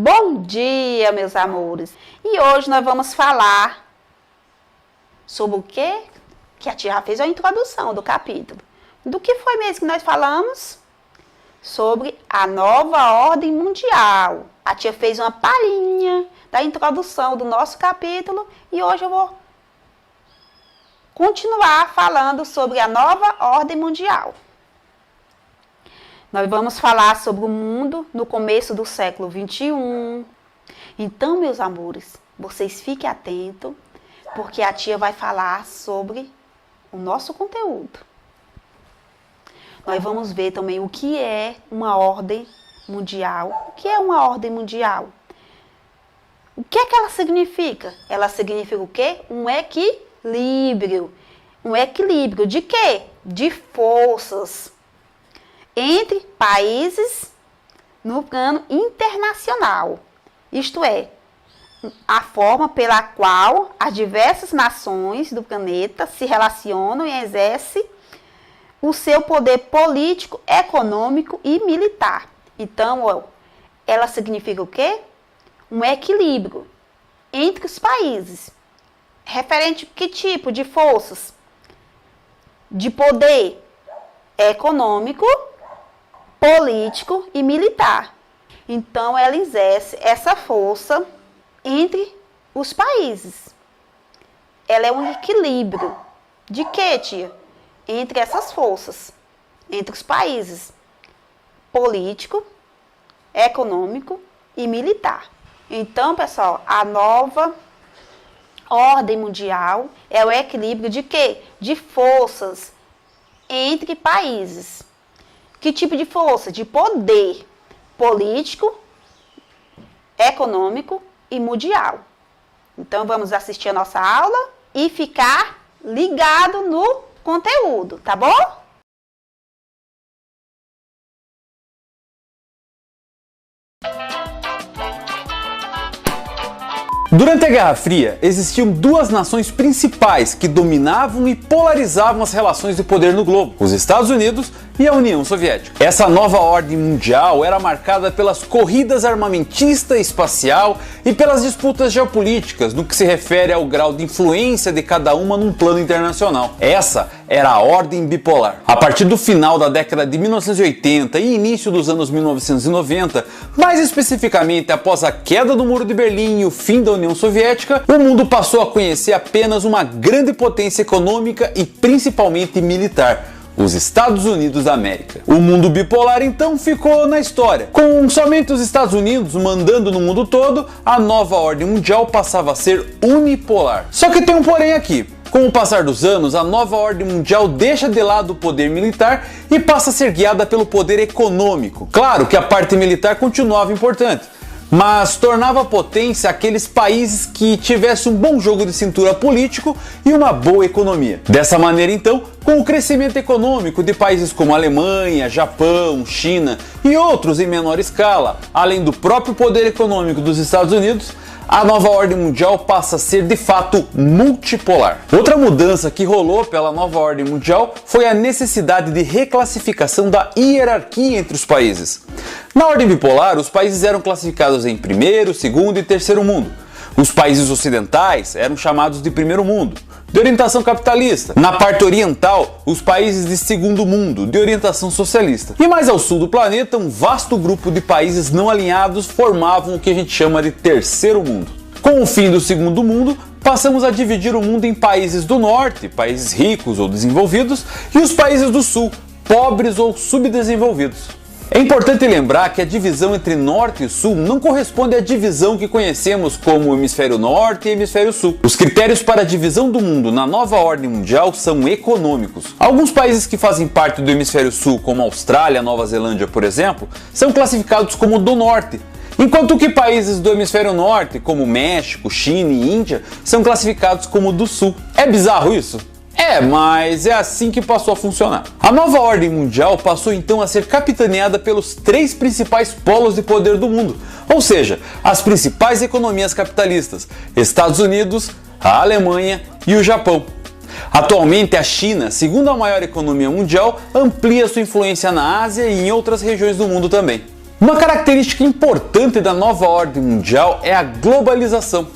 Bom dia, meus amores! E hoje nós vamos falar sobre o quê? Que a tia já fez a introdução do capítulo. Do que foi mesmo que nós falamos? Sobre a nova ordem mundial. A tia fez uma palhinha da introdução do nosso capítulo e hoje eu vou continuar falando sobre a nova ordem mundial. Nós vamos falar sobre o mundo no começo do século 21. Então, meus amores, vocês fiquem atentos, porque a tia vai falar sobre o nosso conteúdo. Nós vamos ver também o que é uma ordem mundial. O que é uma ordem mundial? O que é que ela significa? Ela significa o quê? Um equilíbrio. Um equilíbrio de quê? De forças entre países no plano internacional. Isto é, a forma pela qual as diversas nações do planeta se relacionam e exercem o seu poder político, econômico e militar. Então, ela significa o quê? Um equilíbrio entre os países. Referente a que tipo de forças? De poder econômico, político e militar. Então, ela exerce essa força entre os países. Ela é um equilíbrio. De quê, tia? Entre essas forças. Entre os países. Político, econômico e militar. Então, pessoal, a nova ordem mundial é o equilíbrio de quê? De forças entre países. Que tipo de força? De poder político, econômico e mundial. Então, vamos assistir a nossa aula e ficar ligado no conteúdo, tá bom? Durante a Guerra Fria, existiam duas nações principais que dominavam e polarizavam as relações de poder no globo: os Estados Unidos e a União Soviética. Essa nova ordem mundial era marcada pelas corridas armamentista e espacial e pelas disputas geopolíticas no que se refere ao grau de influência de cada uma num plano internacional. Essa era a ordem bipolar. A partir do final da década de 1980 e início dos anos 1990, mais especificamente após a queda do Muro de Berlim e o fim da União Soviética, o mundo passou a conhecer apenas uma grande potência econômica e principalmente militar: os Estados Unidos da América. O mundo bipolar então ficou na história. Com somente os Estados Unidos mandando no mundo todo, a nova ordem mundial passava a ser unipolar. Só que tem um porém aqui. Com o passar dos anos, a nova ordem mundial deixa de lado o poder militar e passa a ser guiada pelo poder econômico. Claro que a parte militar continuava importante, mas tornava potência aqueles países que tivessem um bom jogo de cintura político e uma boa economia. Dessa maneira, então, com o crescimento econômico de países como Alemanha, Japão, China e outros em menor escala, além do próprio poder econômico dos Estados Unidos, a nova ordem mundial passa a ser de fato multipolar. Outra mudança que rolou pela nova ordem mundial foi a necessidade de reclassificação da hierarquia entre os países. Na ordem bipolar, os países eram classificados em primeiro, segundo e terceiro mundo. Os países ocidentais eram chamados de primeiro mundo, de orientação capitalista. Na parte oriental, os países de segundo mundo, de orientação socialista. E mais ao sul do planeta, um vasto grupo de países não alinhados formavam o que a gente chama de terceiro mundo. Com o fim do segundo mundo, passamos a dividir o mundo em países do norte, países ricos ou desenvolvidos, e os países do sul, pobres ou subdesenvolvidos. É importante lembrar que a divisão entre norte e sul não corresponde à divisão que conhecemos como hemisfério norte e hemisfério sul. Os critérios para a divisão do mundo na nova ordem mundial são econômicos. Alguns países que fazem parte do hemisfério sul, como Austrália, Nova Zelândia, por exemplo, são classificados como do norte, enquanto que países do hemisfério norte, como México, China e Índia, são classificados como do sul. É bizarro isso? Mas é assim que passou a funcionar. A nova ordem mundial passou então a ser capitaneada pelos três principais polos de poder do mundo, ou seja, as principais economias capitalistas: Estados Unidos, a Alemanha e o Japão. Atualmente, a China, segundo a maior economia mundial, amplia sua influência na Ásia e em outras regiões do mundo também. Uma característica importante da nova ordem mundial é a globalização.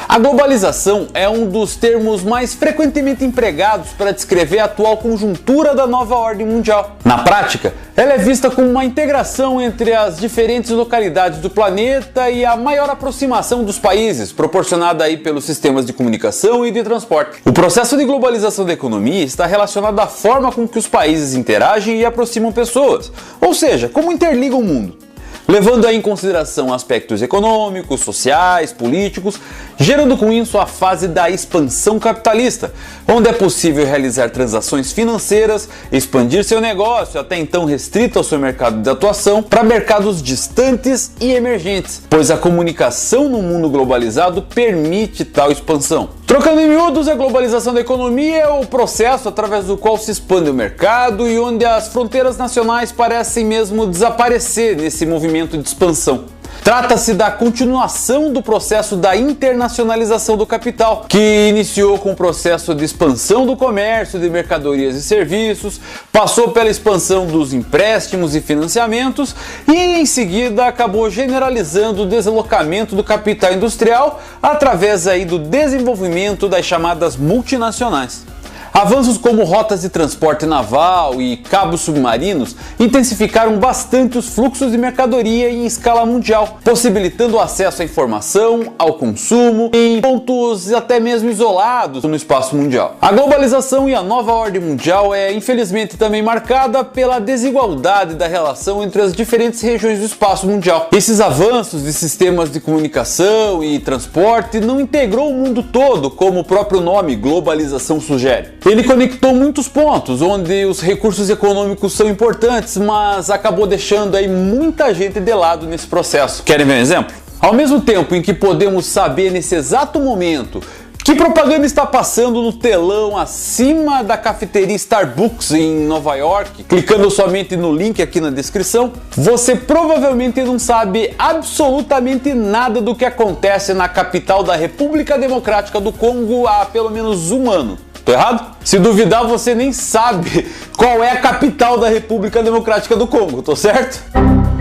A globalização é um dos termos mais frequentemente empregados para descrever a atual conjuntura da nova ordem mundial. Na prática, ela é vista como uma integração entre as diferentes localidades do planeta e a maior aproximação dos países, proporcionada aí pelos sistemas de comunicação e de transporte. O processo de globalização da economia está relacionado à forma com que os países interagem e aproximam pessoas, ou seja, como interligam o mundo, levando aí em consideração aspectos econômicos, sociais, políticos, gerando com isso a fase da expansão capitalista, onde é possível realizar transações financeiras, expandir seu negócio, até então restrito ao seu mercado de atuação, para mercados distantes e emergentes, pois a comunicação no mundo globalizado permite tal expansão. Trocando em miúdos, a globalização da economia é o processo através do qual se expande o mercado e onde as fronteiras nacionais parecem mesmo desaparecer nesse movimento de expansão. Trata-se da continuação do processo da internacionalização do capital, que iniciou com o processo de expansão do comércio de mercadorias e serviços, passou pela expansão dos empréstimos e financiamentos e em seguida acabou generalizando o deslocamento do capital industrial através aí do desenvolvimento das chamadas multinacionais. Avanços como rotas de transporte naval e cabos submarinos intensificaram bastante os fluxos de mercadoria em escala mundial, possibilitando o acesso à informação, ao consumo, em pontos até mesmo isolados no espaço mundial. A globalização e a nova ordem mundial é infelizmente também marcada pela desigualdade da relação entre as diferentes regiões do espaço mundial. Esses avanços de sistemas de comunicação e transporte não integrou o mundo todo, como o próprio nome globalização sugere. Ele conectou muitos pontos onde os recursos econômicos são importantes, mas acabou deixando aí muita gente de lado nesse processo. Querem ver um exemplo? Ao mesmo tempo em que podemos saber nesse exato momento que propaganda está passando no telão acima da cafeteria Starbucks em Nova York, clicando somente no link aqui na descrição, você provavelmente não sabe absolutamente nada do que acontece na capital da República Democrática do Congo há pelo menos um ano. Tô errado? Se duvidar, você nem sabe qual é a capital da República Democrática do Congo, tô certo?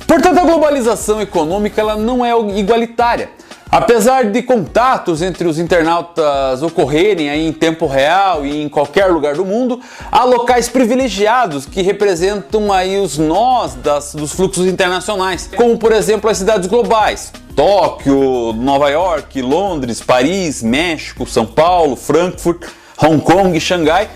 Portanto, a globalização econômica ela não é igualitária. Apesar de contatos entre os internautas ocorrerem aí em tempo real e em qualquer lugar do mundo, há locais privilegiados que representam aí os nós dos fluxos internacionais, como por exemplo as cidades globais. Tóquio, Nova York, Londres, Paris, México, São Paulo, Frankfurt, Hong Kong e Xangai,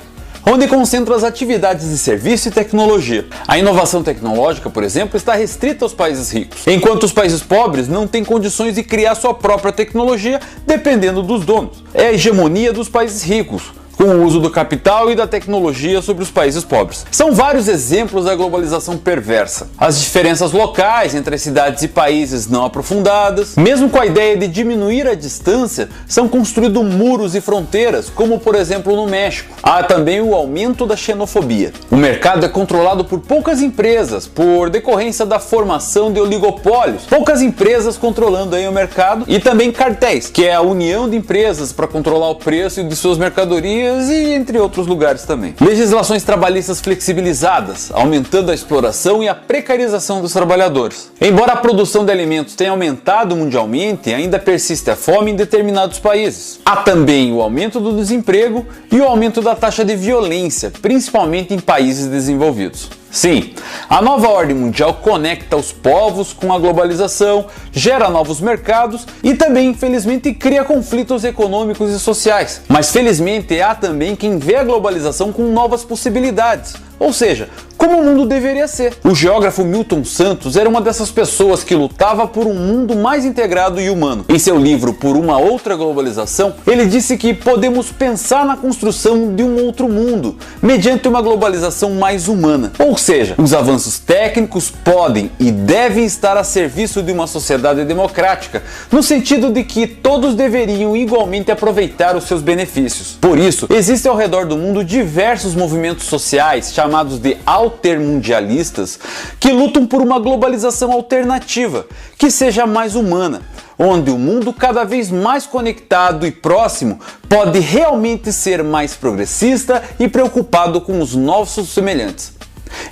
onde concentram as atividades de serviço e tecnologia. A inovação tecnológica, por exemplo, está restrita aos países ricos, enquanto os países pobres não têm condições de criar sua própria tecnologia dependendo dos donos. É a hegemonia dos países ricos, com o uso do capital e da tecnologia sobre os países pobres. São vários exemplos da globalização perversa. As diferenças locais entre as cidades e países não aprofundadas, mesmo com a ideia de diminuir a distância, são construídos muros e fronteiras, como por exemplo no México. Há também o aumento da xenofobia. O mercado é controlado por poucas empresas, por decorrência da formação de oligopólios. Poucas empresas controlando aí o mercado e também cartéis, que é a união de empresas para controlar o preço de suas mercadorias e entre outros lugares também. Legislações trabalhistas flexibilizadas, aumentando a exploração e a precarização dos trabalhadores. Embora a produção de alimentos tenha aumentado mundialmente, ainda persiste a fome em determinados países. Há também o aumento do desemprego e o aumento da taxa de violência, principalmente em países desenvolvidos. Sim, a nova ordem mundial conecta os povos com a globalização, gera novos mercados e também, infelizmente, cria conflitos econômicos e sociais. Mas, felizmente, há também quem vê a globalização com novas possibilidades, ou seja, como o mundo deveria ser. O geógrafo Milton Santos era uma dessas pessoas que lutava por um mundo mais integrado e humano. Em seu livro Por uma Outra Globalização, ele disse que podemos pensar na construção de um outro mundo, mediante uma globalização mais humana. Ou seja, os avanços técnicos podem e devem estar a serviço de uma sociedade democrática, no sentido de que todos deveriam igualmente aproveitar os seus benefícios. Por isso, existem ao redor do mundo diversos movimentos sociais, chamados de altermundialistas, que lutam por uma globalização alternativa, que seja mais humana, onde o mundo cada vez mais conectado e próximo pode realmente ser mais progressista e preocupado com os nossos semelhantes.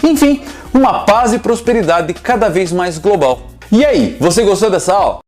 Enfim, uma paz e prosperidade cada vez mais global. E aí, você gostou dessa aula?